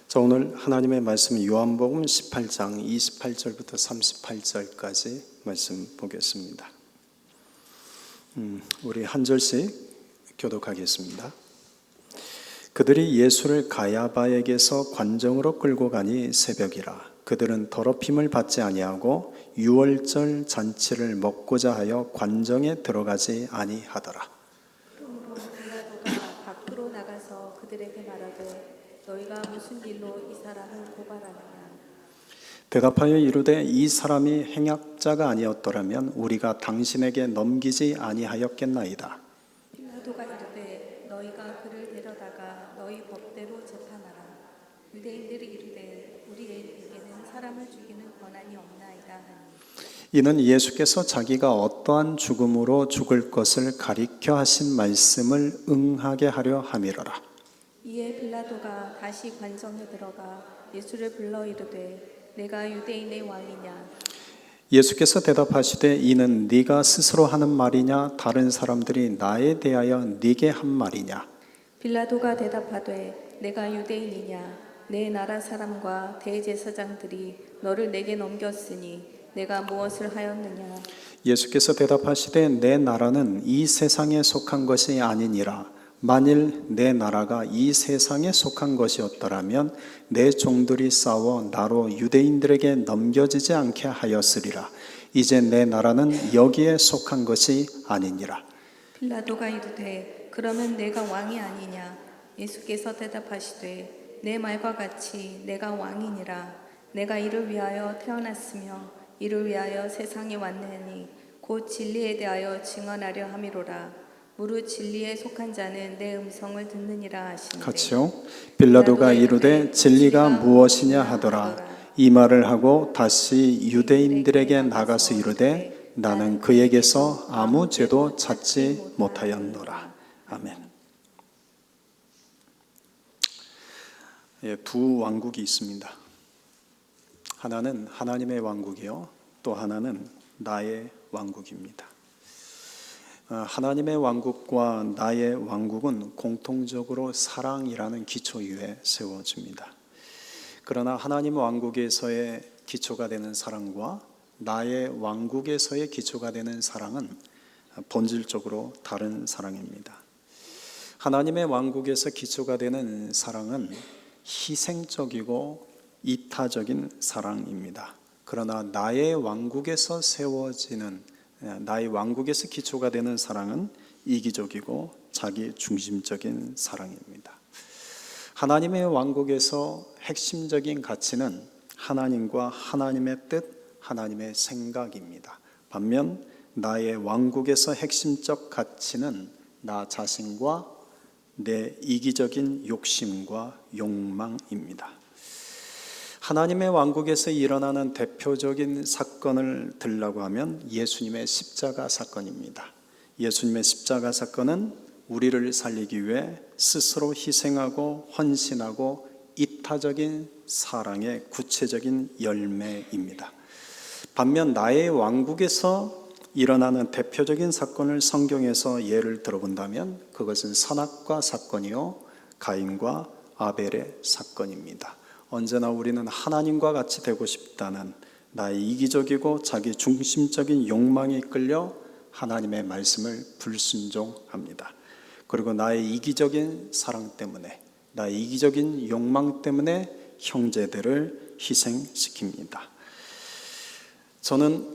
자, 오늘 하나님의 말씀 요한복음 18장 28절부터 38절까지 말씀 보겠습니다. 우리 한 절씩 교독하겠습니다. 그들이 예수를 가야바에게서 관정으로 끌고 가니 새벽이라. 그들은 더럽힘을 받지 아니하고 유월절 잔치를 먹고자 하여 관정에 들어가지 아니하더라. 빌라도가 밖으로 나가서 그들에게 말하되 너희가 무슨 일로 이 사람을 고발하느냐. 대답하여 이르되 이 사람이 행악자가 아니었더라면 우리가 당신에게 넘기지 아니하였겠나이다. 빌라도가 이르되 너희가 그를 데려다가 너희 법대로 재판하라. 유대인들이 이르되 우리에게는 사람을 죽이는 권한이 없나이다 하니 이는 예수께서 자기가 어떠한 죽음으로 죽을 것을 가리켜 하신 말씀을 응하게 하려 함이로라. 이에 빌라도가 다시 관정에 들어가 예수를 불러 이르되 내가 유대인의 왕이냐. 예수께서 대답하시되 이는 네가 스스로 하는 말이냐 다른 사람들이 나에 대하여 네게 한 말이냐. 빌라도가 대답하되 내가 유대인이냐. 내 나라 사람과 대제사장들이 너를 내게 넘겼으니 내가 무엇을 하였느냐. 예수께서 대답하시되 내 나라는 이 세상에 속한 것이 아니니라. 만일 내 나라가 이 세상에 속한 것이었더라면 내 종들이 싸워 나로 유대인들에게 넘겨지지 않게 하였으리라. 이제 내 나라는 여기에 속한 것이 아니니라. 빌라도가 이르되 그러면 내가 왕이 아니냐. 예수께서 대답하시되 내 말과 같이 내가 왕이니라. 내가 이를 위하여 태어났으며 이를 위하여 세상에 왔느니 곧 진리에 대하여 증언하려 함이로라. 무릇 진리에 속한 자는 내 음성을 듣느니라 하시니라. 같이요. 빌라도가 이르되 진리가 무엇이냐 하더라. 이 말을 하고 다시 유대인들에게 나가서 이르되 나는 그에게서 아무 죄도 찾지 못하였노라. 아멘. 두 왕국이 있습니다. 하나는 하나님의 왕국이요, 또 하나는 나의 왕국입니다. 하나님의 왕국과 나의 왕국은 공통적으로 사랑이라는 기초 위에 세워집니다. 그러나 하나님의 왕국에서의 기초가 되는 사랑과 나의 왕국에서의 기초가 되는 사랑은 본질적으로 다른 사랑입니다. 하나님의 왕국에서 기초가 되는 사랑은 희생적이고 이타적인 사랑입니다. 그러나 나의 왕국에서 세워지는, 나의 왕국에서 기초가 되는 사랑은 이기적이고 자기 중심적인 사랑입니다. 하나님의 왕국에서 핵심적인 가치는 하나님과 하나님의 뜻, 하나님의 생각입니다. 반면 나의 왕국에서 핵심적 가치는 나 자신과 내 이기적인 욕심과 욕망입니다. 하나님의 왕국에서 일어나는 대표적인 사건을 들라고 하면 예수님의 십자가 사건입니다. 예수님의 십자가 사건은 우리를 살리기 위해 스스로 희생하고 헌신하고 이타적인 사랑의 구체적인 열매입니다. 반면 나의 왕국에서 일어나는 대표적인 사건을 성경에서 예를 들어본다면 그것은 선악과 사건이요 가인과 아벨의 사건입니다. 언제나 우리는 하나님과 같이 되고 싶다는 나의 이기적이고 자기 중심적인 욕망에 이끌려 하나님의 말씀을 불순종합니다. 그리고 나의 이기적인 사랑 때문에, 나의 이기적인 욕망 때문에 형제들을 희생시킵니다. 저는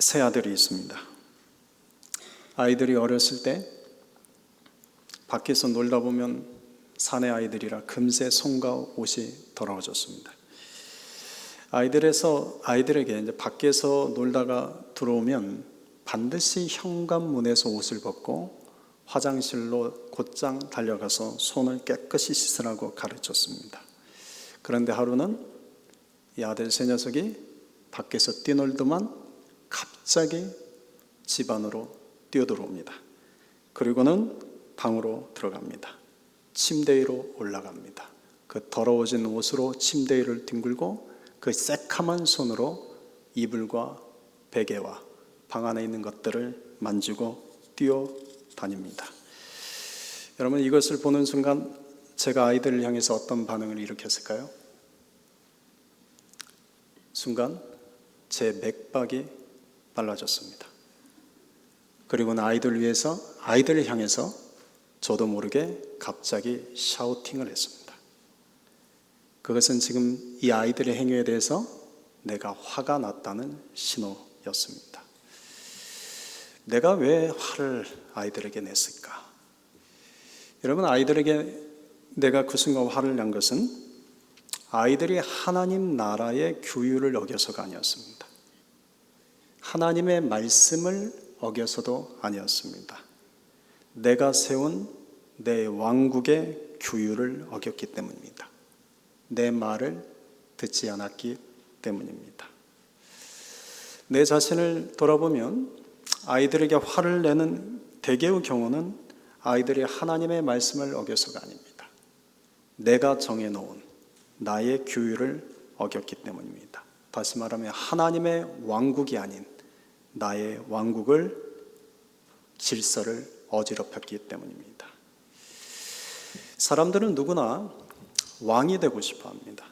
세 아들이 있습니다. 아이들이 어렸을 때 밖에서 놀다 보면 사내 아이들이라 금세 손과 옷이 더러워졌습니다. 아이들에게 이제 밖에서 놀다가 들어오면 반드시 현관문에서 옷을 벗고 화장실로 곧장 달려가서 손을 깨끗이 씻으라고 가르쳤습니다. 그런데 하루는 이 아들 세 녀석이 밖에서 뛰놀더만 갑자기 집 안으로 뛰어들어옵니다. 그리고는 방으로 들어갑니다. 침대 위로 올라갑니다. 그 더러워진 옷으로 침대 위를 뒹굴고 그 새카만 손으로 이불과 베개와 방 안에 있는 것들을 만지고 뛰어다닙니다. 여러분, 이것을 보는 순간 제가 아이들을 향해서 어떤 반응을 일으켰을까요? 순간 제 맥박이 빨라졌습니다. 그리고는 아이들을 위해서, 아이들을 향해서 저도 모르게 갑자기 샤우팅을 했습니다. 그것은 지금 이 아이들의 행위에 대해서 내가 화가 났다는 신호였습니다. 내가 왜 화를 아이들에게 냈을까? 여러분, 아이들에게 내가 그 순간 화를 낸 것은 아이들이 하나님 나라의 규율을 어겨서가 아니었습니다. 하나님의 말씀을 어겨서도 아니었습니다. 내가 세운 내 왕국의 규율을 어겼기 때문입니다. 내 말을 듣지 않았기 때문입니다. 내 자신을 돌아보면 아이들에게 화를 내는 대개의 경우는 아이들이 하나님의 말씀을 어겨서가 아닙니다. 내가 정해놓은 나의 규율을 어겼기 때문입니다. 다시 말하면 하나님의 왕국이 아닌 나의 왕국을, 질서를 어지럽혔기 때문입니다. 사람들은 누구나 왕이 되고 싶어 합니다.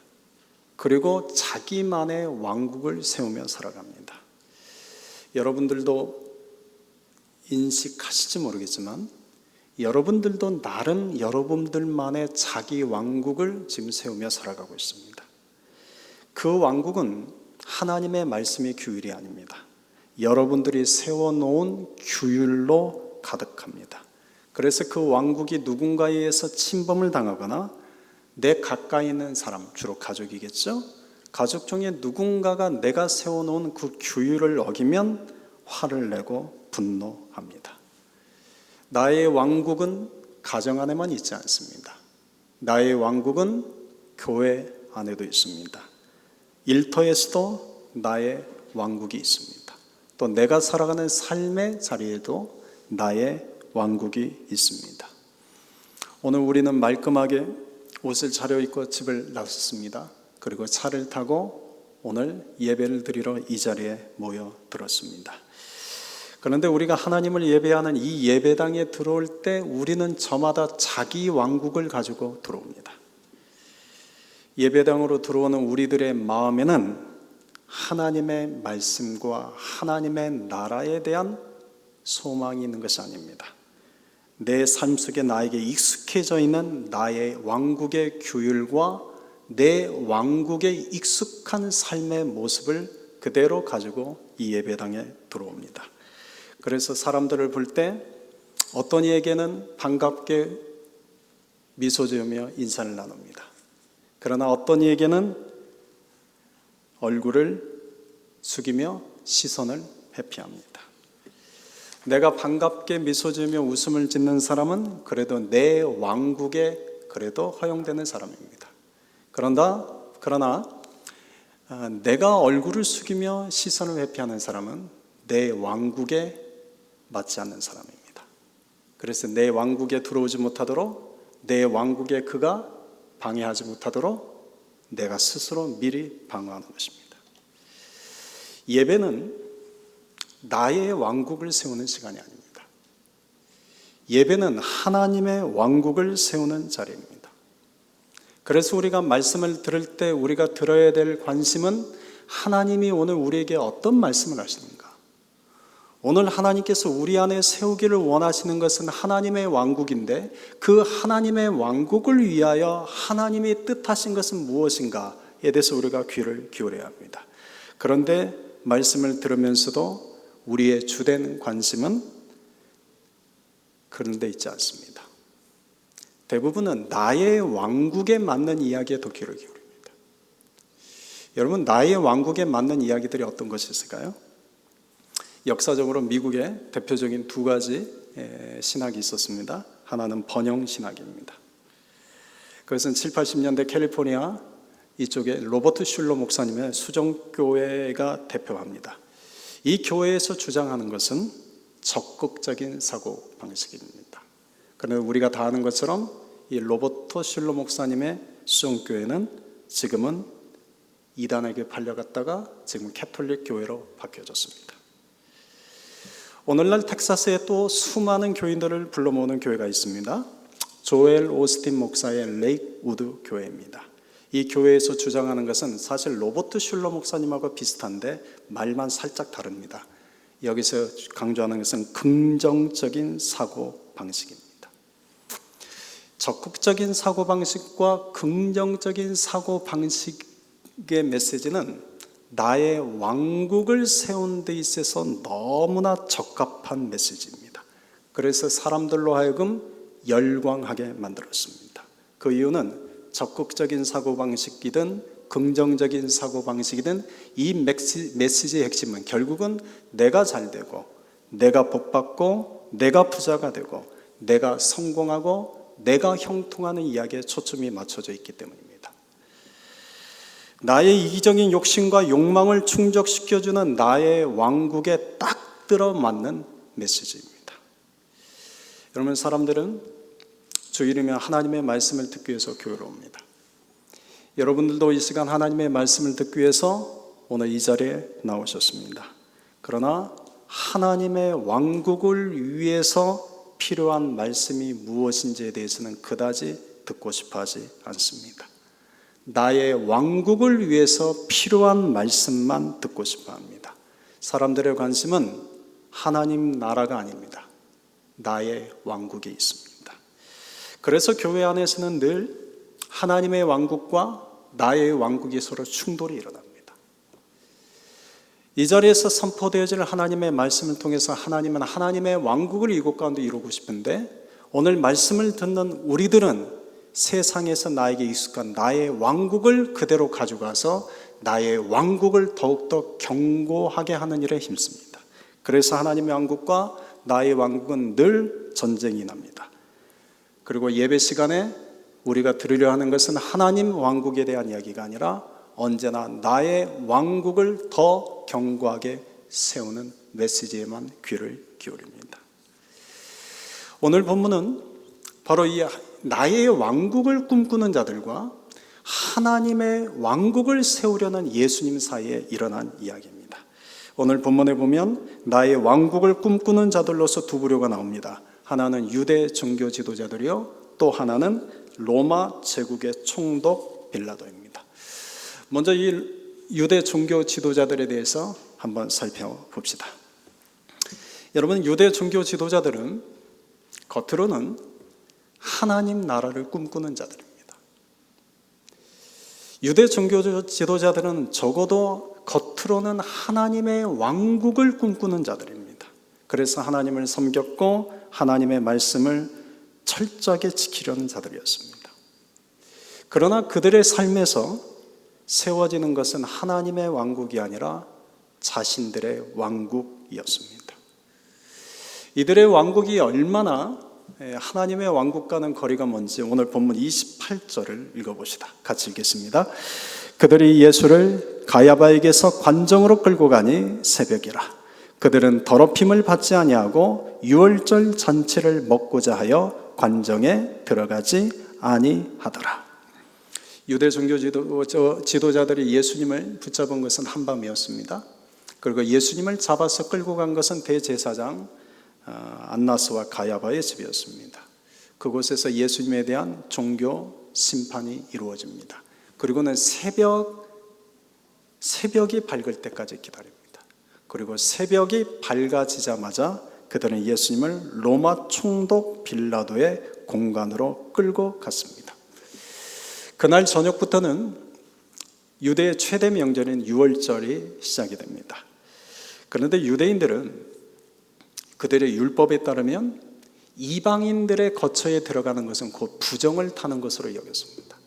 그리고 자기만의 왕국을 세우며 살아갑니다. 여러분들도 인식하실지 모르겠지만 여러분들도 나름 여러분들만의 자기 왕국을 지금 세우며 살아가고 있습니다. 그 왕국은 하나님의 말씀의 규율이 아닙니다. 여러분들이 세워놓은 규율로 가득합니다. 그래서 그 왕국이 누군가에 의해서 침범을 당하거나 내 가까이 있는 사람, 주로 가족이겠죠? 가족 중에 누군가가 내가 세워놓은 그 규율을 어기면 화를 내고 분노합니다. 나의 왕국은 가정 안에만 있지 않습니다. 나의 왕국은 교회 안에도 있습니다. 일터에서도 나의 왕국이 있습니다. 또 내가 살아가는 삶의 자리에도 나의 왕국이 있습니다. 오늘 우리는 말끔하게 옷을 차려입고 집을 나섰습니다. 그리고 차를 타고 오늘 예배를 드리러 이 자리에 모여들었습니다. 그런데 우리가 하나님을 예배하는 이 예배당에 들어올 때 우리는 저마다 자기 왕국을 가지고 들어옵니다. 예배당으로 들어오는 우리들의 마음에는 하나님의 말씀과 하나님의 나라에 대한 소망이 있는 것이 아닙니다. 내 삶 속에 나에게 익숙해져 있는 나의 왕국의 규율과 내 왕국의 익숙한 삶의 모습을 그대로 가지고 이 예배당에 들어옵니다. 그래서 사람들을 볼 때 어떤 이에게는 반갑게 미소 지으며 인사를 나눕니다. 그러나 어떤 이에게는 얼굴을 숙이며 시선을 회피합니다. 내가 반갑게 미소 지으며 웃음을 짓는 사람은 그래도 내 왕국에 그래도 허용되는 사람입니다. 그러나 내가 얼굴을 숙이며 시선을 회피하는 사람은 내 왕국에 맞지 않는 사람입니다. 그래서 내 왕국에 들어오지 못하도록, 내 왕국에 그가 방해하지 못하도록 내가 스스로 미리 방어하는 것입니다. 예배는 나의 왕국을 세우는 시간이 아닙니다. 예배는 하나님의 왕국을 세우는 자리입니다. 그래서 우리가 말씀을 들을 때 우리가 들어야 될 관심은 하나님이 오늘 우리에게 어떤 말씀을 하시는가? 오늘 하나님께서 우리 안에 세우기를 원하시는 것은 하나님의 왕국인데 그 하나님의 왕국을 위하여 하나님이 뜻하신 것은 무엇인가에 대해서 우리가 귀를 기울여야 합니다. 그런데 말씀을 들으면서도 우리의 주된 관심은 그런 데 있지 않습니다. 대부분은 나의 왕국에 맞는 이야기에 더 귀를 기울입니다. 여러분, 나의 왕국에 맞는 이야기들이 어떤 것이 있을까요? 역사적으로 미국에 대표적인 두 가지 신학이 있었습니다. 하나는 번영 신학입니다. 그것은 7, 80년대 캘리포니아 이쪽에 로버트 슐러 목사님의 수정교회가 대표합니다. 이 교회에서 주장하는 것은 적극적인 사고 방식입니다. 그런데 우리가 다 아는 것처럼 이 로버트 슐러 목사님의 수정교회는 지금은 이단에게 팔려갔다가 지금 캐톨릭 교회로 바뀌어졌습니다. 오늘날 텍사스에 또 수많은 교인들을 불러 모으는 교회가 있습니다. 조엘 오스틴 목사의 레이크 우드 교회입니다. 이 교회에서 주장하는 것은 사실 로버트 슐러 목사님하고 비슷한데 말만 살짝 다릅니다. 여기서 강조하는 것은 긍정적인 사고방식입니다. 적극적인 사고방식과 긍정적인 사고방식의 메시지는 나의 왕국을 세운 데 있어서 너무나 적합한 메시지입니다. 그래서 사람들로 하여금 열광하게 만들었습니다. 그 이유는 적극적인 사고방식이든 긍정적인 사고방식이든 이 메시지의 핵심은 결국은 내가 잘 되고 내가 복받고 내가 부자가 되고 내가 성공하고 내가 형통하는 이야기에 초점이 맞춰져 있기 때문입니다. 나의 이기적인 욕심과 욕망을 충족시켜주는 나의 왕국에 딱 들어맞는 메시지입니다. 여러분, 사람들은 주일이면 하나님의 말씀을 듣기 위해서 교회로 옵니다. 여러분들도 이 시간 하나님의 말씀을 듣기 위해서 오늘 이 자리에 나오셨습니다. 그러나 하나님의 왕국을 위해서 필요한 말씀이 무엇인지에 대해서는 그다지 듣고 싶어 하지 않습니다. 나의 왕국을 위해서 필요한 말씀만 듣고 싶어 합니다. 사람들의 관심은 하나님 나라가 아닙니다. 나의 왕국에 있습니다. 그래서 교회 안에서는 늘 하나님의 왕국과 나의 왕국이 서로 충돌이 일어납니다. 이 자리에서 선포되어질 하나님의 말씀을 통해서 하나님은 하나님의 왕국을 이곳 가운데 이루고 싶은데, 오늘 말씀을 듣는 우리들은 세상에서 나에게 익숙한 나의 왕국을 그대로 가져가서 나의 왕국을 더욱더 견고하게 하는 일에 힘씁니다. 그래서 하나님의 왕국과 나의 왕국은 늘 전쟁이 납니다. 그리고 예배 시간에 우리가 들으려 하는 것은 하나님 왕국에 대한 이야기가 아니라 언제나 나의 왕국을 더 견고하게 세우는 메시지에만 귀를 기울입니다. 오늘 본문은 바로 이 나의 왕국을 꿈꾸는 자들과 하나님의 왕국을 세우려는 예수님 사이에 일어난 이야기입니다. 오늘 본문에 보면 나의 왕국을 꿈꾸는 자들로서 두 부류가 나옵니다. 하나는 유대 종교 지도자들이요, 또 하나는 로마 제국의 총독 빌라도입니다. 먼저 이 유대 종교 지도자들에 대해서 한번 살펴봅시다. 여러분, 유대 종교 지도자들은 겉으로는 하나님 나라를 꿈꾸는 자들입니다. 유대 종교 지도자들은 적어도 겉으로는 하나님의 왕국을 꿈꾸는 자들입니다. 그래서 하나님을 섬겼고 하나님의 말씀을 철저하게 지키려는 자들이었습니다. 그러나 그들의 삶에서 세워지는 것은 하나님의 왕국이 아니라 자신들의 왕국이었습니다. 이들의 왕국이 얼마나 하나님의 왕국과는 거리가 먼지 오늘 본문 28절을 읽어봅시다. 같이 읽겠습니다. 그들이 예수를 가야바에게서 관정으로 끌고 가니 새벽이라. 그들은 더럽힘을 받지 아니하고 유월절 잔치를 먹고자 하여 관정에 들어가지 아니하더라. 유대 종교 지도자들이 예수님을 붙잡은 것은 한밤이었습니다. 그리고 예수님을 잡아서 끌고 간 것은 대제사장 안나스와 가야바의 집이었습니다. 그곳에서 예수님에 대한 종교 심판이 이루어집니다. 그리고는 새벽이 밝을 때까지 기다립니다. 그리고 새벽이 밝아지자마자 그들은 예수님을 로마 총독 빌라도의 공간으로 끌고 갔습니다. 그날 저녁부터는 유대의 최대 명절인 유월절이 시작이 됩니다. 그런데 유대인들은 그들의 율법에 따르면 이방인들의 거처에 들어가는 것은 곧 부정을 타는 것으로 여겼습니다.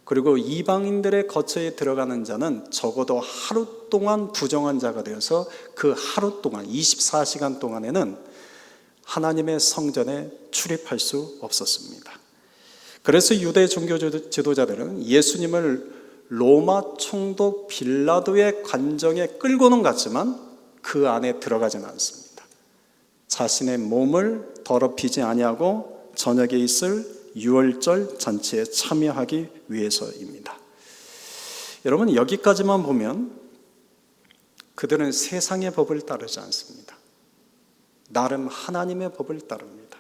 그리고 이방인들의 거처에 들어가는 자는 적어도 하루 동안 부정한 자가 되어서 그 하루 동안 24시간 동안에는 하나님의 성전에 출입할 수 없었습니다. 그래서 유대 종교 지도자들은 예수님을 로마 총독 빌라도의 관정에 끌고는 갔지만 그 안에 들어가지는 않습니다. 자신의 몸을 더럽히지 아니하고 저녁에 있을 유월절 잔치에 참여하기 위해서입니다. 여러분, 여기까지만 보면 그들은 세상의 법을 따르지 않습니다. 나름 하나님의 법을 따릅니다.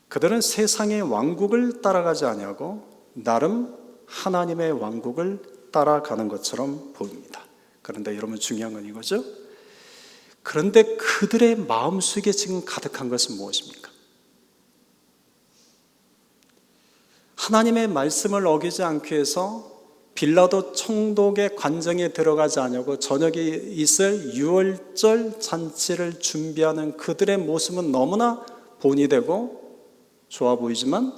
그들은 세상의 왕국을 따라가지 아니하고 나름 하나님의 왕국을 따라가는 것처럼 보입니다. 그런데 여러분 중요한 건 이거죠. 그런데 그들의 마음속에 지금 가득한 것은 무엇입니까? 하나님의 말씀을 어기지 않기 위해서 빌라도 총독의 관정에 들어가지 않냐고 저녁에 있을 유월절 잔치를 준비하는 그들의 모습은 너무나 본이 되고 좋아 보이지만,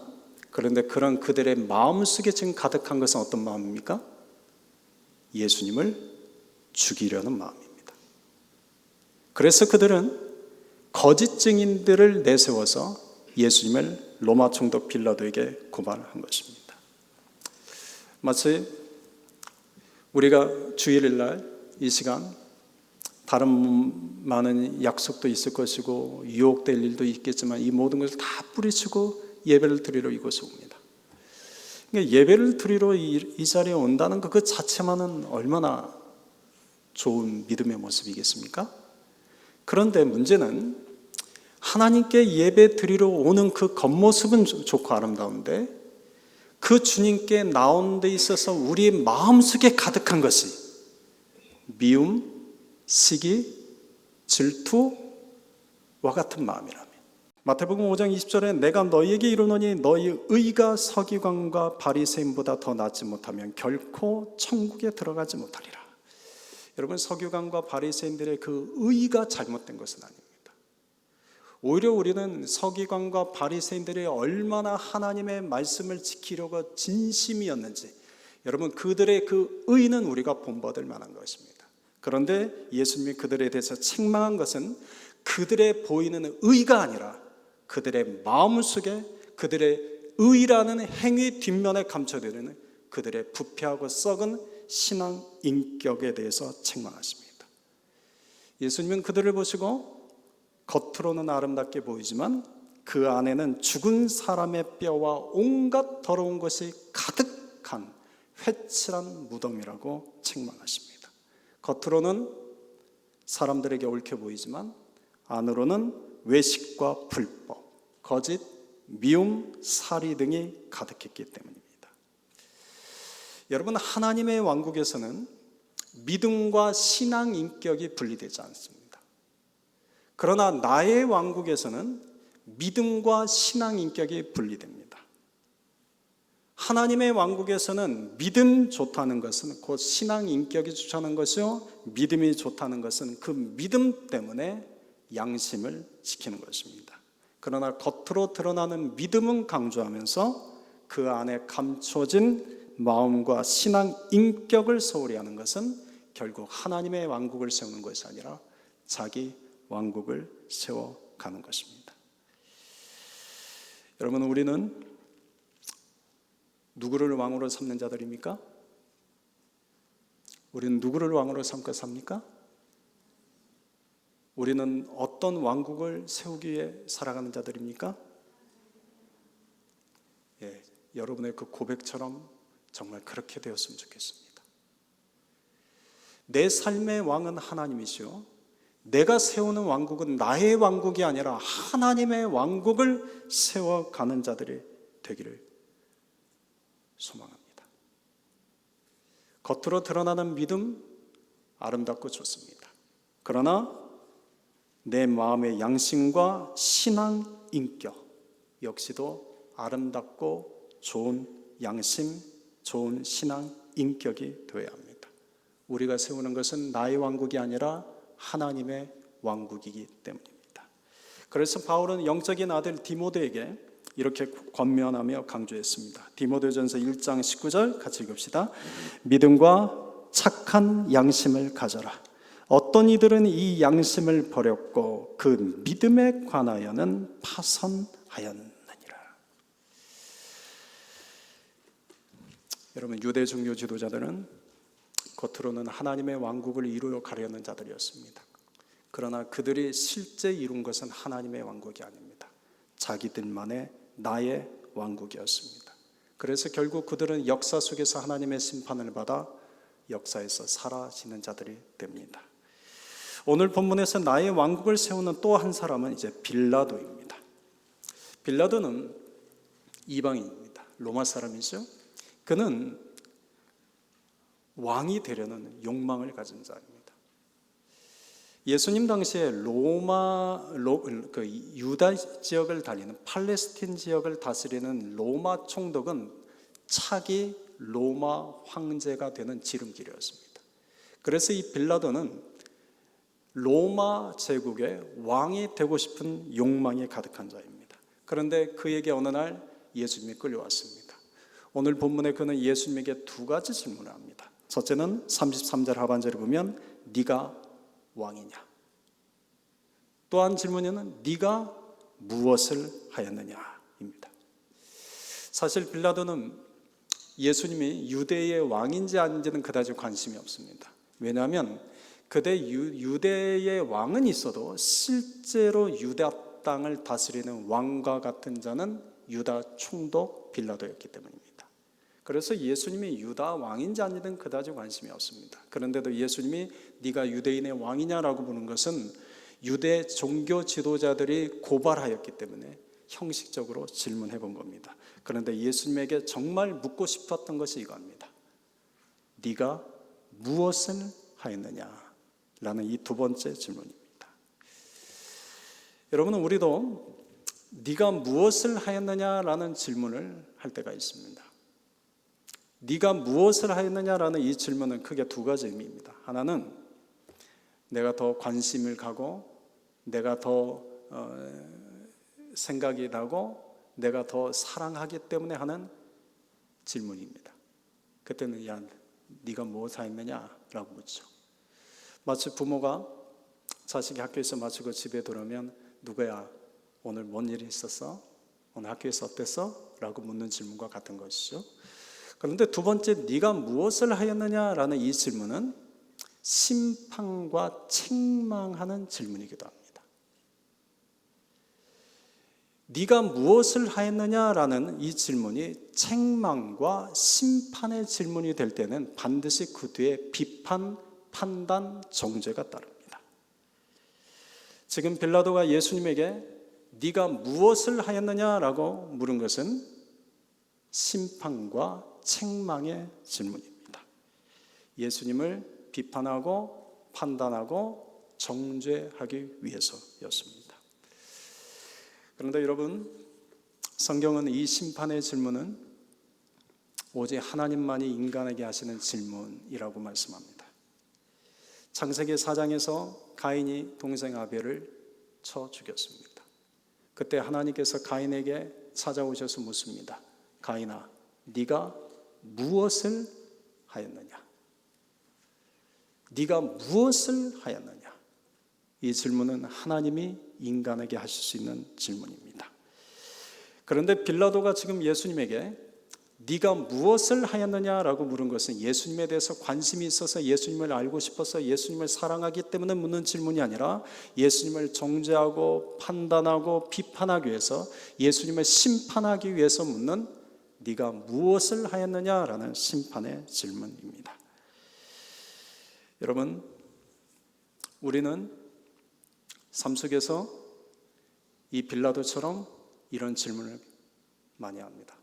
그런데 그런 그들의 마음속에 지금 가득한 것은 어떤 마음입니까? 예수님을 죽이려는 마음입니다. 그래서 그들은 거짓 증인들을 내세워서 예수님을 로마 총독 빌라도에게 고발한 것입니다. 마치 우리가 주일일 날 이 시간 다른 많은 약속도 있을 것이고 유혹될 일도 있겠지만 이 모든 것을 다 뿌리치고 예배를 드리러 이곳에 옵니다. 그러니까 예배를 드리러 이 자리에 온다는 것 그 자체만은 얼마나 좋은 믿음의 모습이겠습니까? 그런데 문제는 하나님께 예배 드리러 오는 그 겉모습은 좋고 아름다운데 그 주님께 나온 데 있어서 우리의 마음속에 가득한 것이 미움, 시기, 질투와 같은 마음이라면, 마태복음 5장 20절에 내가 너희에게 이르노니 너희 의가 서기관과 바리새인보다 더 낫지 못하면 결코 천국에 들어가지 못하리라. 여러분, 서기관과 바리새인들의 그 의가 잘못된 것은 아닙니다. 오히려 우리는 서기관과 바리새인들이 얼마나 하나님의 말씀을 지키려고 진심이었는지, 여러분 그들의 그 의는 우리가 본받을 만한 것입니다. 그런데 예수님이 그들에 대해서 책망한 것은 그들의 보이는 의가 아니라 그들의 마음속에 그들의 의라는 행위 뒷면에 감춰지는 그들의 부패하고 썩은 신앙 인격에 대해서 책망하십니다. 예수님은 그들을 보시고 겉으로는 아름답게 보이지만 그 안에는 죽은 사람의 뼈와 온갖 더러운 것이 가득한 회칠한 무덤이라고 책망하십니다. 겉으로는 사람들에게 옳게 보이지만 안으로는 외식과 불법, 거짓, 미움, 살이 등이 가득했기 때문입니다. 여러분, 하나님의 왕국에서는 믿음과 신앙 인격이 분리되지 않습니다. 그러나 나의 왕국에서는 믿음과 신앙 인격이 분리됩니다. 하나님의 왕국에서는 믿음 좋다는 것은 곧 신앙 인격이 좋다는 것이요, 믿음이 좋다는 것은 그 믿음 때문에 양심을 지키는 것입니다. 그러나 겉으로 드러나는 믿음은 강조하면서 그 안에 감춰진 마음과 신앙 인격을 소홀히 하는 것은 결국 하나님의 왕국을 세우는 것이 아니라 자기 왕국을 세워가는 것입니다. 여러분, 우리는 누구를 왕으로 삼는 자들입니까? 우리는 누구를 왕으로 삼고 삽니까? 우리는 어떤 왕국을 세우기 위해 살아가는 자들입니까? 예, 여러분의 그 고백처럼 정말 그렇게 되었으면 좋겠습니다. 내 삶의 왕은 하나님이시오. 내가 세우는 왕국은 나의 왕국이 아니라 하나님의 왕국을 세워가는 자들이 되기를 소망합니다. 겉으로 드러나는 믿음 아름답고 좋습니다. 그러나 내 마음의 양심과 신앙 인격 역시도 아름답고 좋은 양심, 좋은 신앙 인격이 되어야 합니다. 우리가 세우는 것은 나의 왕국이 아니라 하나님의 왕국이기 때문입니다. 그래서 바울은 영적인 아들 디모데에게 이렇게 권면하며 강조했습니다. 디모데전서 1장 19절 같이 읽읍시다. 믿음과 착한 양심을 가져라. 어떤 이들은 이 양심을 버렸고 그 믿음에 관하여는 파선하였느니라. 여러분, 유대 종교 지도자들은 겉으로는 하나님의 왕국을 이루어 가려는 자들이었습니다. 그러나 그들이 실제 이룬 것은 하나님의 왕국이 아닙니다. 자기들만의 나의 왕국이었습니다. 그래서 결국 그들은 역사 속에서 하나님의 심판을 받아 역사에서 사라지는 자들이 됩니다. 오늘 본문에서 나의 왕국을 세우는 또 한 사람은 이제 빌라도입니다. 빌라도는 이방인입니다. 로마 사람이죠. 그는 왕이 되려는 욕망을 가진 자입니다. 예수님 당시에 유다 지역을 달리는 팔레스틴 지역을 다스리는 로마 총독은 차기 로마 황제가 되는 지름길이었습니다. 그래서 이 빌라도는 로마 제국의 왕이 되고 싶은 욕망이 가득한 자입니다. 그런데 그에게 어느 날 예수님이 끌려왔습니다. 오늘 본문에 그는 예수님에게 두 가지 질문을 합니다. 첫째는 33절 하반절에 보면 네가 왕이냐? 또 한 질문에는 네가 무엇을 하였느냐입니다. 사실 빌라도는 예수님이 유대의 왕인지 아닌지는 그다지 관심이 없습니다. 왜냐하면 그때 유대의 왕은 있어도 실제로 유다 땅을 다스리는 왕과 같은 자는 유다 총독 빌라도였기 때문입니다. 그래서 예수님이 유다 왕인지 아니든 그다지 관심이 없습니다. 그런데도 예수님이 네가 유대인의 왕이냐라고 묻는 것은 유대 종교 지도자들이 고발하였기 때문에 형식적으로 질문해 본 겁니다. 그런데 예수님에게 정말 묻고 싶었던 것이 이거입니다. 네가 무엇을 하였느냐라는 이 두 번째 질문입니다. 여러분, 우리도 네가 무엇을 하였느냐라는 질문을 할 때가 있습니다. 네가 무엇을 하였느냐라는 이 질문은 크게 두 가지 의미입니다. 하나는 내가 더 관심을 가고 내가 더 생각이 나고 내가 더 사랑하기 때문에 하는 질문입니다. 그때는 야, 네가 무엇을 하였느냐라고 묻죠. 마치 부모가 자식이 학교에서 마치고 집에 돌아오면 누구야, 오늘 뭔 일이 있었어? 오늘 학교에서 어땠어? 라고 묻는 질문과 같은 것이죠. 그런데 두 번째 네가 무엇을 하였느냐라는 이 질문은 심판과 책망하는 질문이기도 합니다. 네가 무엇을 하였느냐라는 이 질문이 책망과 심판의 질문이 될 때는 반드시 그 뒤에 비판, 판단, 정죄가 따릅니다. 지금 빌라도가 예수님에게 네가 무엇을 하였느냐라고 물은 것은 심판과 책망의 질문입니다. 예수님을 비판하고 판단하고 정죄하기 위해서였습니다. 그런데 여러분, 성경은 이 심판의 질문은 오직 하나님만이 인간에게 하시는 질문이라고 말씀합니다. 창세기 4장에서 가인이 동생 아벨을 쳐 죽였습니다. 그때 하나님께서 가인에게 찾아오셔서 묻습니다. 가인아, 네가 무엇을 하였느냐? 네가 무엇을 하였느냐? 이 질문은 하나님이 인간에게 하실 수 있는 질문입니다. 그런데 빌라도가 지금 예수님에게 네가 무엇을 하였느냐라고 물은 것은 예수님에 대해서 관심이 있어서 예수님을 알고 싶어서 예수님을 사랑하기 때문에 묻는 질문이 아니라 예수님을 정죄하고 판단하고 비판하기 위해서 예수님을 심판하기 위해서 묻는 네가 무엇을 하였느냐라는 심판의 질문입니다. 여러분, 우리는 삶 속에서 이 빌라도처럼 이런 질문을 많이 합니다.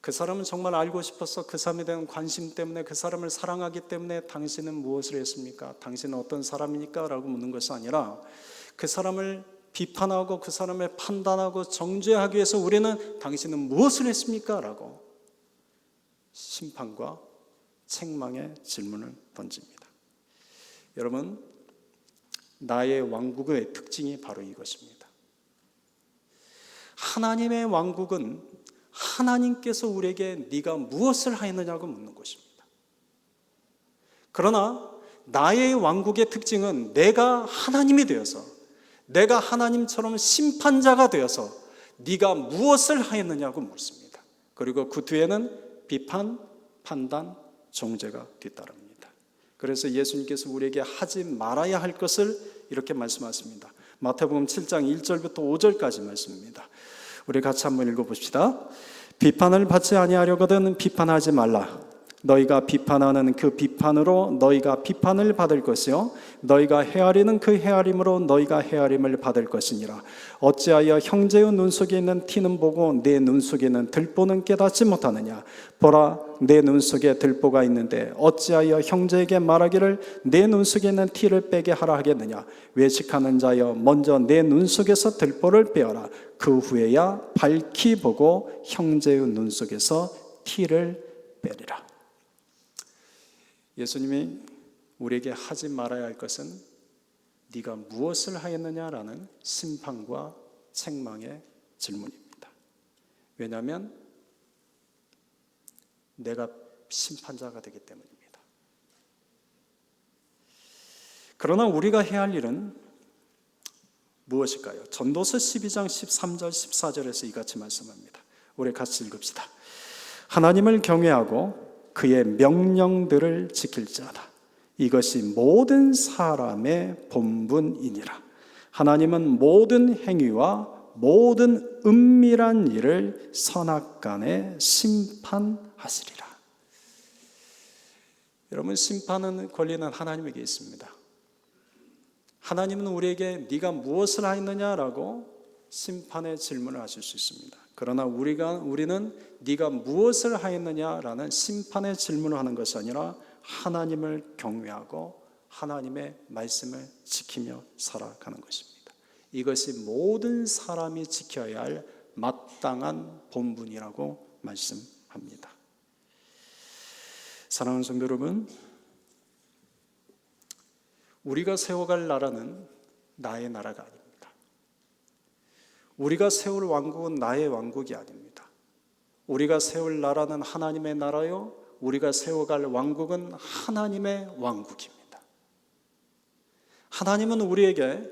그 사람은 정말 알고 싶어서 그 사람에 대한 관심 때문에 그 사람을 사랑하기 때문에 당신은 무엇을 했습니까? 당신은 어떤 사람입니까? 라고 묻는 것이 아니라 그 사람을 비판하고 그 사람을 판단하고 정죄하기 위해서 우리는 당신은 무엇을 했습니까? 라고 심판과 책망의 질문을 던집니다. 여러분, 나의 왕국의 특징이 바로 이것입니다. 하나님의 왕국은 하나님께서 우리에게 네가 무엇을 하였느냐고 묻는 것입니다. 그러나 나의 왕국의 특징은 내가 하나님이 되어서 내가 하나님처럼 심판자가 되어서 네가 무엇을 하였느냐고 묻습니다. 그리고 그 뒤에는 비판, 판단, 정죄가 뒤따릅니다. 그래서 예수님께서 우리에게 하지 말아야 할 것을 이렇게 말씀하십니다. 마태복음 7장 1절부터 5절까지 말씀입니다. 우리 같이 한번 읽어봅시다. 비판을 받지 아니하려거든 비판하지 말라. 너희가 비판하는 그 비판으로 너희가 비판을 받을 것이요 너희가 헤아리는 그 헤아림으로 너희가 헤아림을 받을 것이니라. 어찌하여 형제의 눈 속에 있는 티는 보고 내 눈 속에 있는 들보는 깨닫지 못하느냐. 보라, 내 눈 속에 들보가 있는데 어찌하여 형제에게 말하기를 내 눈 속에 있는 티를 빼게 하라 하겠느냐. 외식하는 자여, 먼저 내 눈 속에서 들보를 빼어라. 그 후에야 밝히 보고 형제의 눈 속에서 티를 빼리라. 예수님이 우리에게 하지 말아야 할 것은 네가 무엇을 하였느냐라는 심판과 책망의 질문입니다. 왜냐하면 내가 심판자가 되기 때문입니다. 그러나 우리가 해야 할 일은 무엇일까요? 전도서 12장 13절 14절에서 이같이 말씀합니다. 우리 같이 읽읍시다. 하나님을 경외하고 그의 명령들을 지킬지어다. 이것이 모든 사람의 본분이니라. 하나님은 모든 행위와 모든 은밀한 일을 선악간에 심판하시리라. 여러분, 심판은 권리는 하나님에게 있습니다. 하나님은 우리에게 네가 무엇을 하였느냐라고 심판의 질문을 하실 수 있습니다. 그러나 우리는 네가 무엇을 하였느냐라는 심판의 질문을 하는 것이 아니라 하나님을 경외하고 하나님의 말씀을 지키며 살아가는 것입니다. 이것이 모든 사람이 지켜야 할 마땅한 본분이라고 말씀합니다. 사랑하는 성도 여러분, 우리가 세워갈 나라는 나의 나라가 아닙니다. 우리가 세울 왕국은 나의 왕국이 아닙니다. 우리가 세울 나라는 하나님의 나라요, 우리가 세워갈 왕국은 하나님의 왕국입니다. 하나님은 우리에게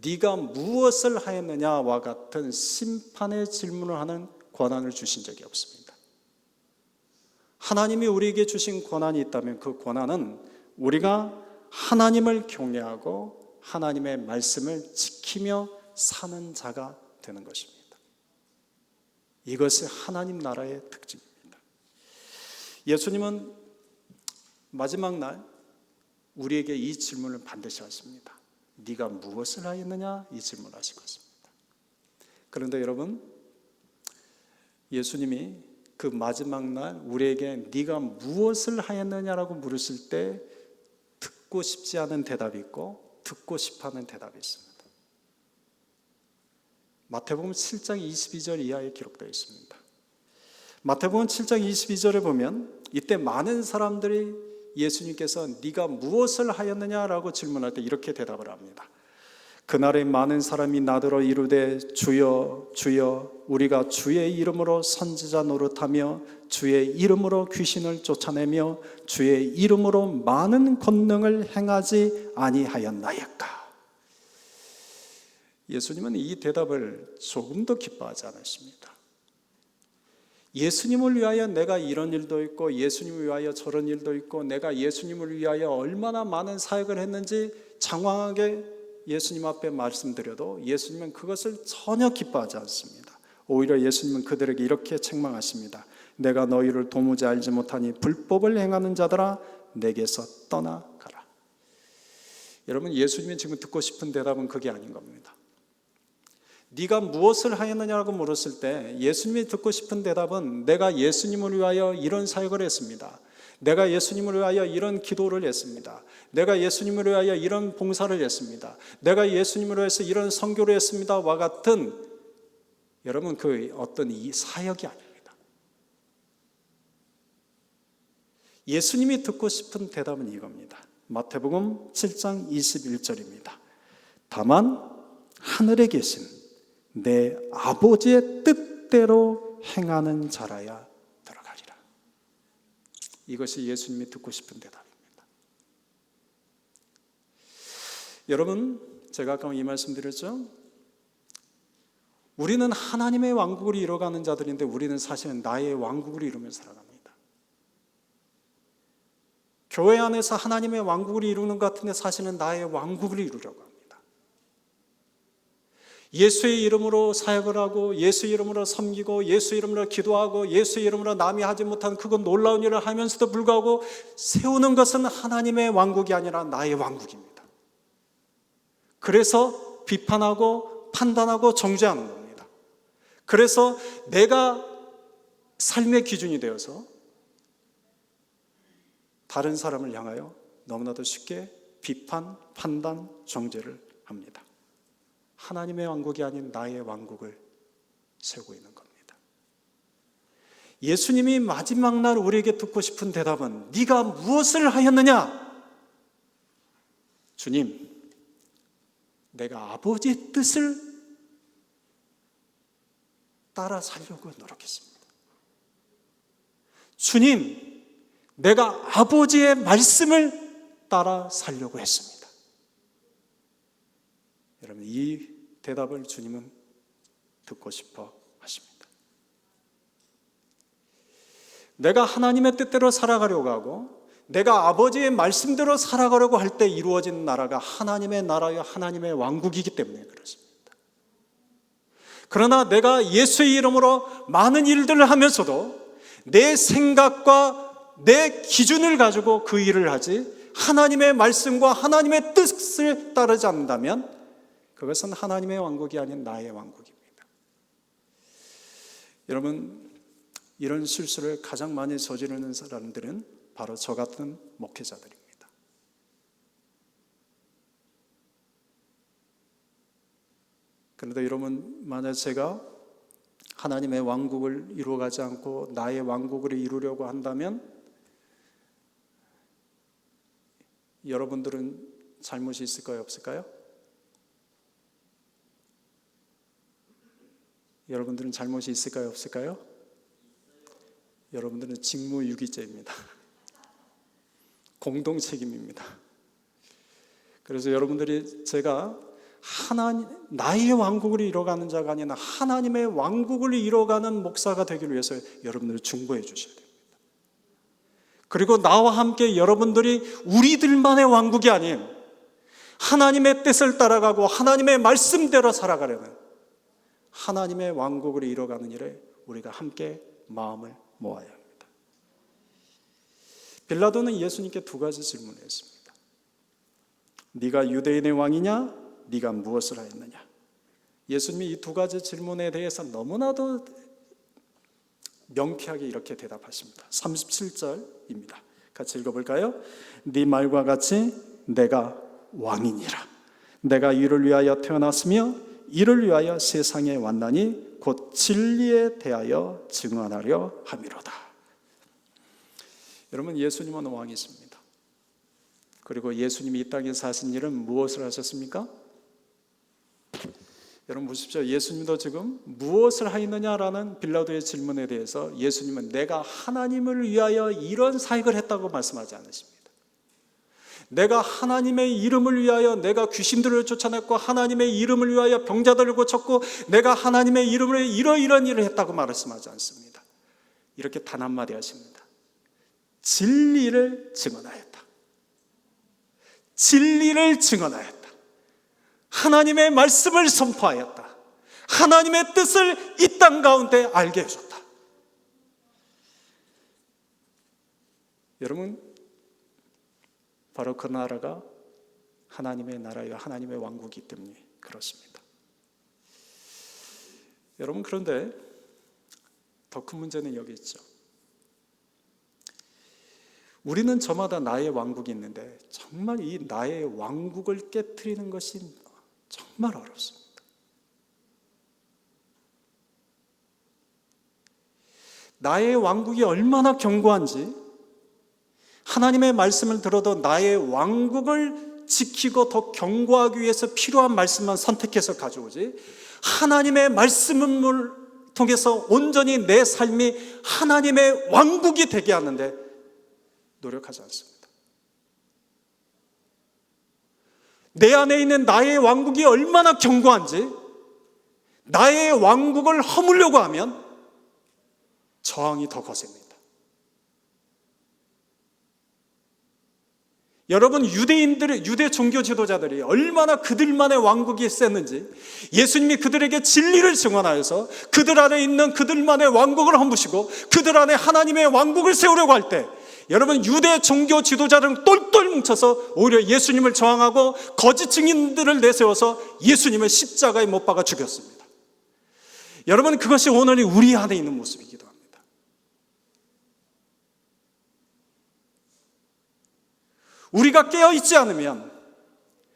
네가 무엇을 하였느냐와 같은 심판의 질문을 하는 권한을 주신 적이 없습니다. 하나님이 우리에게 주신 권한이 있다면 그 권한은 우리가 하나님을 경외하고 하나님의 말씀을 지키며 사는 자가 되는 것입니다. 이것이 하나님 나라의 특징입니다. 예수님은 마지막 날 우리에게 이 질문을 반드시 하십니다. 네가 무엇을 하였느냐? 이 질문을 하신 것입니다. 그런데 여러분, 예수님이 그 마지막 날 우리에게 네가 무엇을 하였느냐라고 물으실 때 듣고 싶지 않은 대답이 있고 듣고 싶어하는 대답이 있습니다. 마태복음 7장 22절 이하에 기록되어 있습니다. 마태복음 7장 22절에 보면 이때 많은 사람들이 예수님께서 네가 무엇을 하였느냐라고 질문할 때 이렇게 대답을 합니다. 그날에 많은 사람이 나더러 이르되 주여 주여 우리가 주의 이름으로 선지자 노릇하며 주의 이름으로 귀신을 쫓아내며 주의 이름으로 많은 권능을 행하지 아니하였나이까. 예수님은 이 대답을 조금도 기뻐하지 않으십니다. 예수님을 위하여 내가 이런 일도 있고 예수님을 위하여 저런 일도 있고 내가 예수님을 위하여 얼마나 많은 사역을 했는지 장황하게 예수님 앞에 말씀드려도 예수님은 그것을 전혀 기뻐하지 않습니다. 오히려 예수님은 그들에게 이렇게 책망하십니다. 내가 너희를 도무지 알지 못하니 불법을 행하는 자들아 내게서 떠나가라. 여러분, 예수님이 지금 듣고 싶은 대답은 그게 아닌 겁니다. 네가 무엇을 하였느냐고 물었을 때 예수님이 듣고 싶은 대답은 내가 예수님을 위하여 이런 사역을 했습니다. 내가 예수님을 위하여 이런 기도를 했습니다. 내가 예수님을 위하여 이런 봉사를 했습니다. 내가 예수님을 위해서 이런 선교를 했습니다와 같은 여러분 그 어떤 이 사역이 아닙니다. 예수님이 듣고 싶은 대답은 이겁니다. 마태복음 7장 21절입니다. 다만 하늘에 계신 내 아버지의 뜻대로 행하는 자라야 들어가리라. 이것이 예수님이 듣고 싶은 대답입니다. 여러분, 제가 아까 이 말씀 드렸죠? 우리는 하나님의 왕국을 이뤄가는 자들인데 우리는 사실은 나의 왕국을 이루며 살아갑니다. 교회 안에서 하나님의 왕국을 이루는 것 같은데 사실은 나의 왕국을 이루려고 합니다. 예수의 이름으로 사역을 하고 예수의 이름으로 섬기고 예수의 이름으로 기도하고 예수의 이름으로 남이 하지 못한 그건 놀라운 일을 하면서도 불구하고 세우는 것은 하나님의 왕국이 아니라 나의 왕국입니다. 그래서 비판하고 판단하고 정죄하는 겁니다. 그래서 내가 삶의 기준이 되어서 다른 사람을 향하여 너무나도 쉽게 비판, 판단, 정죄를 합니다. 하나님의 왕국이 아닌 나의 왕국을 세우고 있는 겁니다. 예수님이 마지막 날 우리에게 듣고 싶은 대답은 네가 무엇을 하였느냐? 주님, 내가 아버지의 뜻을 따라 살려고 노력했습니다. 주님, 내가 아버지의 말씀을 따라 살려고 했습니다. 여러분, 이 대답을 주님은 듣고 싶어 하십니다. 내가 하나님의 뜻대로 살아가려고 하고 내가 아버지의 말씀대로 살아가려고 할 때 이루어진 나라가 하나님의 나라요 하나님의 왕국이기 때문에 그렇습니다. 그러나 내가 예수의 이름으로 많은 일들을 하면서도 내 생각과 내 기준을 가지고 그 일을 하지 하나님의 말씀과 하나님의 뜻을 따르지 않는다면 그것은 하나님의 왕국이 아닌 나의 왕국입니다. 여러분, 이런 실수를 가장 많이 저지르는 사람들은 바로 저 같은 목회자들입니다. 그런데 여러분, 만약 제가 하나님의 왕국을 이루어가지 않고 나의 왕국을 이루려고 한다면 여러분들은 잘못이 있을까요? 없을까요? 여러분들은 잘못이 있을까요? 없을까요? 여러분들은 직무유기죄입니다. 공동 책임입니다. 그래서 여러분들이 제가 나의 왕국을 이뤄가는 자가 아니라 하나님의 왕국을 이뤄가는 목사가 되기 위해서 여러분들을 중보해 주셔야 됩니다. 그리고 나와 함께 여러분들이 우리들만의 왕국이 아닌 하나님의 뜻을 따라가고 하나님의 말씀대로 살아가려는 하나님의 왕국을 이뤄가는 일에 우리가 함께 마음을 모아야 합니다. 빌라도는 예수님께 두 가지 질문을 했습니다. 네가 유대인의 왕이냐? 네가 무엇을 하였느냐? 예수님이 이 두 가지 질문에 대해서 너무나도 명쾌하게 이렇게 대답하십니다. 37절입니다. 같이 읽어볼까요? 네 말과 같이 내가 왕이니라. 내가 이를 위하여 태어났으며 이를 위하여 세상에 왔나니 곧 진리에 대하여 증언하려 함이로다. 여러분, 예수님은 왕이십니다. 그리고 예수님이 이 땅에 사신 일은 무엇을 하셨습니까? 여러분 보십시오. 예수님도 지금 무엇을 하였느냐라는 빌라도의 질문에 대해서 예수님은 내가 하나님을 위하여 이런 사역을 했다고 말씀하지 않으십니다. 내가 하나님의 이름을 위하여 내가 귀신들을 쫓아냈고 하나님의 이름을 위하여 병자들을 고쳤고 내가 하나님의 이름으로 이러이러한 일을 했다고 말씀하지 않습니다. 이렇게 단 한마디 하십니다. 진리를 증언하였다. 진리를 증언하였다. 하나님의 말씀을 선포하였다. 하나님의 뜻을 이 땅 가운데 알게 해줬다. 여러분, 바로 그 나라가 하나님의 나라요 하나님의 왕국이기 때문에 그렇습니다. 여러분, 그런데 더 큰 문제는 여기 있죠. 우리는 저마다 나의 왕국이 있는데 정말 이 나의 왕국을 깨트리는 것이 정말 어렵습니다. 나의 왕국이 얼마나 견고한지 하나님의 말씀을 들어도 나의 왕국을 지키고 더 견고하기 위해서 필요한 말씀만 선택해서 가져오지 하나님의 말씀을 통해서 온전히 내 삶이 하나님의 왕국이 되게 하는데 노력하지 않습니다. 내 안에 있는 나의 왕국이 얼마나 견고한지 나의 왕국을 허물려고 하면 저항이 더 거셉니다. 여러분, 유대 종교 지도자들이 얼마나 그들만의 왕국이 셌는지, 예수님이 그들에게 진리를 증언하여서 그들 안에 있는 그들만의 왕국을 허무시고 그들 안에 하나님의 왕국을 세우려고 할 때, 여러분, 유대 종교 지도자들은 똘똘 뭉쳐서 오히려 예수님을 저항하고 거짓 증인들을 내세워서 예수님을 십자가에 못 박아 죽였습니다. 여러분, 그것이 오늘 우리 안에 있는 모습이기도 합니다. 우리가 깨어있지 않으면,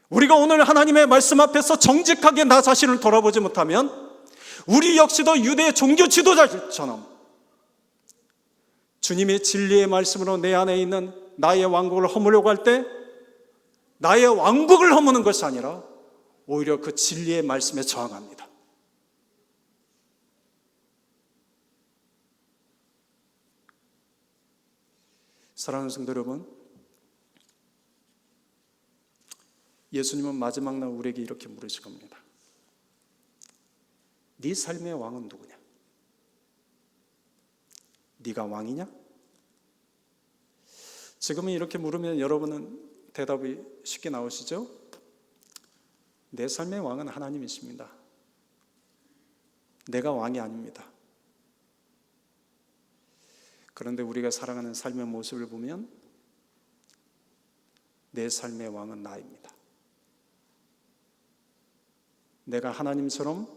우리가 오늘 하나님의 말씀 앞에서 정직하게 나 자신을 돌아보지 못하면, 우리 역시도 유대 종교 지도자들처럼 주님의 진리의 말씀으로 내 안에 있는 나의 왕국을 허무려고 할 때, 나의 왕국을 허무는 것이 아니라 오히려 그 진리의 말씀에 저항합니다. 사랑하는 성도 여러분, 예수님은 마지막 날 우리에게 이렇게 물으실 겁니다. 네 삶의 왕은 누구냐? 네가 왕이냐? 지금은 이렇게 물으면 여러분은 대답이 쉽게 나오시죠? 내 삶의 왕은 하나님이십니다. 내가 왕이 아닙니다. 그런데 우리가 살아가는 삶의 모습을 보면 내 삶의 왕은 나입니다. 내가 하나님처럼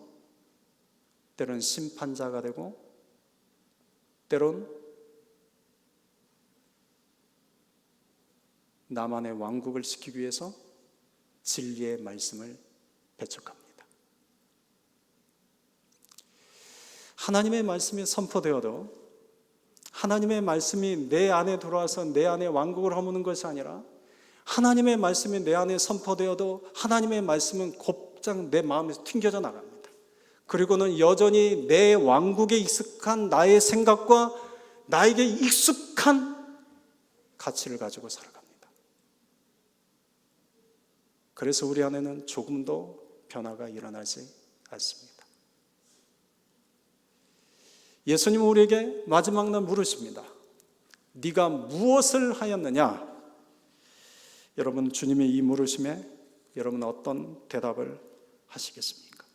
때론 심판자가 되고 때론 나만의 왕국을 지키기 위해서 진리의 말씀을 배척합니다. 하나님의 말씀이 선포되어도 하나님의 말씀이 내 안에 들어와서 내 안에 왕국을 허무는 것이 아니라, 하나님의 말씀이 내 안에 선포되어도 하나님의 말씀은 곧장 내 마음에서 튕겨져 나갑니다. 그리고는 여전히 내 왕국에 익숙한 나의 생각과 나에게 익숙한 가치를 가지고 살아갑니다. 그래서 우리 안에는 조금도 변화가 일어나지 않습니다. 예수님은 우리에게 마지막 날 물으십니다. 네가 무엇을 하였느냐? 여러분, 주님의 이 물으심에 여러분 어떤 대답을 하시겠습니까?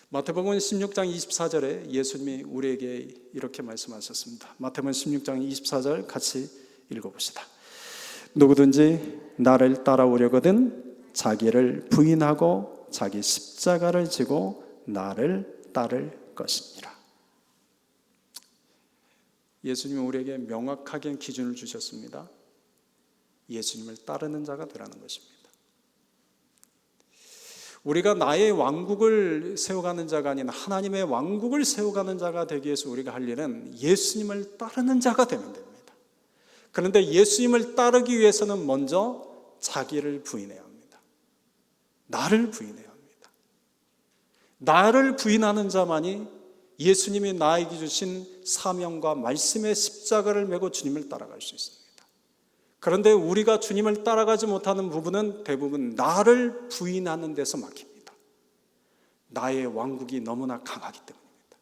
마태복음 16장 24절에 예수님이 우리에게 이렇게 말씀하셨습니다. 마태복음 16장 24절 같이 읽어봅시다. 누구든지 나를 따라오려거든 자기를 부인하고 자기 십자가를 지고 나를 따를 것이니라. 예수님은 우리에게 명확하게 기준을 주셨습니다. 예수님을 따르는 자가 되라는 것입니다. 우리가 나의 왕국을 세워가는 자가 아닌 하나님의 왕국을 세워가는 자가 되기 위해서 우리가 할 일은 예수님을 따르는 자가 되면 됩니다. 그런데 예수님을 따르기 위해서는 먼저 자기를 부인해야 합니다. 나를 부인해야 합니다. 나를 부인하는 자만이 예수님이 나에게 주신 사명과 말씀의 십자가를 메고 주님을 따라갈 수 있습니다. 그런데 우리가 주님을 따라가지 못하는 부분은 대부분 나를 부인하는 데서 막힙니다. 나의 왕국이 너무나 강하기 때문입니다.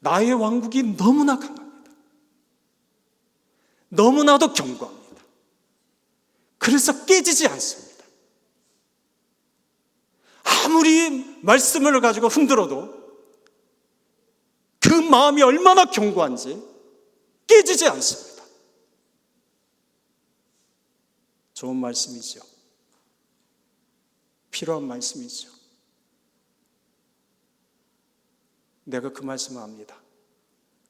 나의 왕국이 너무나 강합니다. 너무나도 견고합니다. 그래서 깨지지 않습니다. 아무리 말씀을 가지고 흔들어도 그 마음이 얼마나 견고한지 깨지지 않습니다. 좋은 말씀이죠. 필요한 말씀이죠. 내가 그 말씀을 압니다.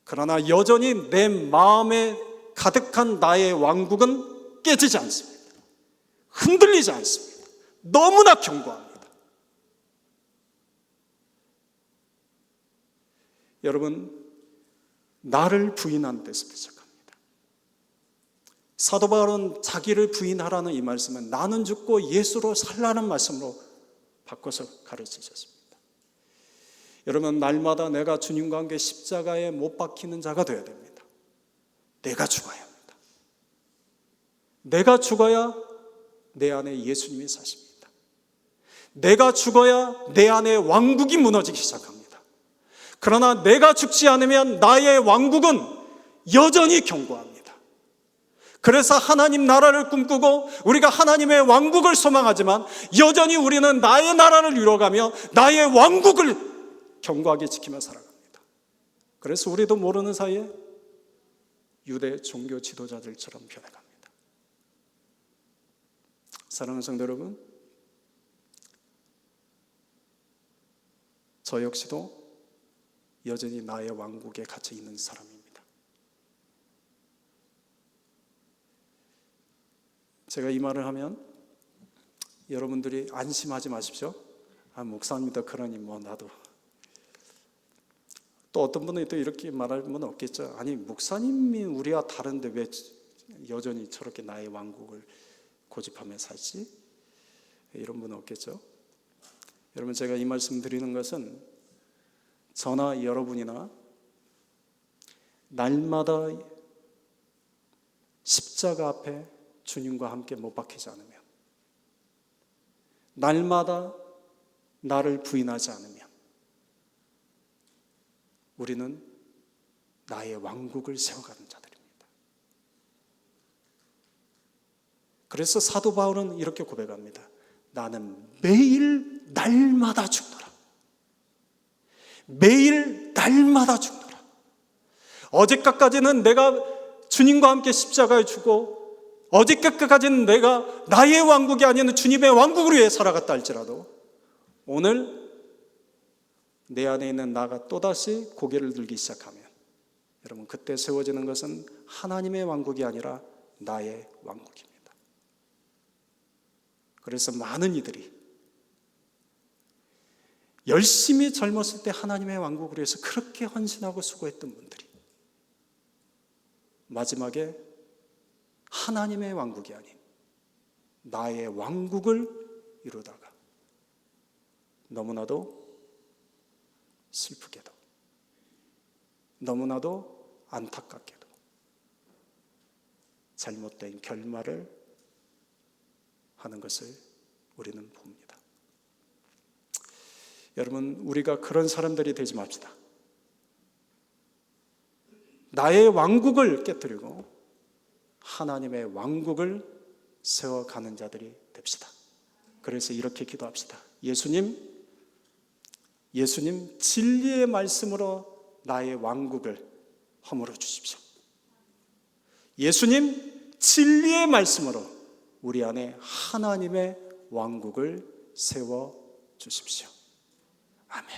그러나 여전히 내 마음에 가득한 나의 왕국은 깨지지 않습니다. 흔들리지 않습니다. 너무나 견고합니다. 여러분, 나를 부인하는 데서 시작합니다. 사도 바울은 자기를 부인하라는 이 말씀은 나는 죽고 예수로 살라는 말씀으로 바꿔서 가르치셨습니다. 여러분, 날마다 내가 주님과 함께 십자가에 못 박히는 자가 되어야 됩니다. 내가 죽어야 합니다. 내가 죽어야 내 안에 예수님이 사십니다. 내가 죽어야 내 안에 왕국이 무너지기 시작합니다. 그러나 내가 죽지 않으면 나의 왕국은 여전히 견고합니다. 그래서 하나님 나라를 꿈꾸고 우리가 하나님의 왕국을 소망하지만 여전히 우리는 나의 나라를 이뤄가며 나의 왕국을 견고하게 지키며 살아갑니다. 그래서 우리도 모르는 사이에 유대 종교 지도자들처럼 변해갑니다. 사랑하는 성도 여러분, 저 역시도 여전히 나의 왕국에 갇혀 있는 사람입니다. 제가 이 말을 하면 여러분들이 안심하지 마십시오. 목사님도 그러니 나도. 또 어떤 분은 또 이렇게 말할 분은 없겠죠. 아니, 목사님이 우리와 다른데 왜 여전히 저렇게 나의 왕국을 고집하며 살지? 이런 분은 없겠죠. 여러분, 제가 이 말씀 드리는 것은 저나 여러분이나 날마다 십자가 앞에 주님과 함께 못 박히지 않으면, 날마다 나를 부인하지 않으면 우리는 나의 왕국을 세워가는 자들입니다. 그래서 사도 바울은 이렇게 고백합니다. 나는 매일 날마다 죽노라. 매일 날마다 죽노라. 어제까지는 내가 주님과 함께 십자가에 죽고 어제까지는 내가 나의 왕국이 아닌 주님의 왕국을 위해 살아갔다 할지라도 오늘 내 안에 있는 나가 또다시 고개를 들기 시작하면 여러분, 그때 세워지는 것은 하나님의 왕국이 아니라 나의 왕국입니다. 그래서 많은 이들이 열심히 젊었을 때 하나님의 왕국을 위해서 그렇게 헌신하고 수고했던 분들이 마지막에 하나님의 왕국이 아닌 나의 왕국을 이루다가 너무나도 슬프게도 너무나도 안타깝게도 잘못된 결말을 하는 것을 우리는 봅니다. 여러분, 우리가 그런 사람들이 되지 맙시다. 나의 왕국을 깨뜨리고 하나님의 왕국을 세워가는 자들이 됩시다. 그래서 이렇게 기도합시다. 예수님 진리의 말씀으로 나의 왕국을 허물어 주십시오. 예수님 진리의 말씀으로 우리 안에 하나님의 왕국을 세워 주십시오. 아멘.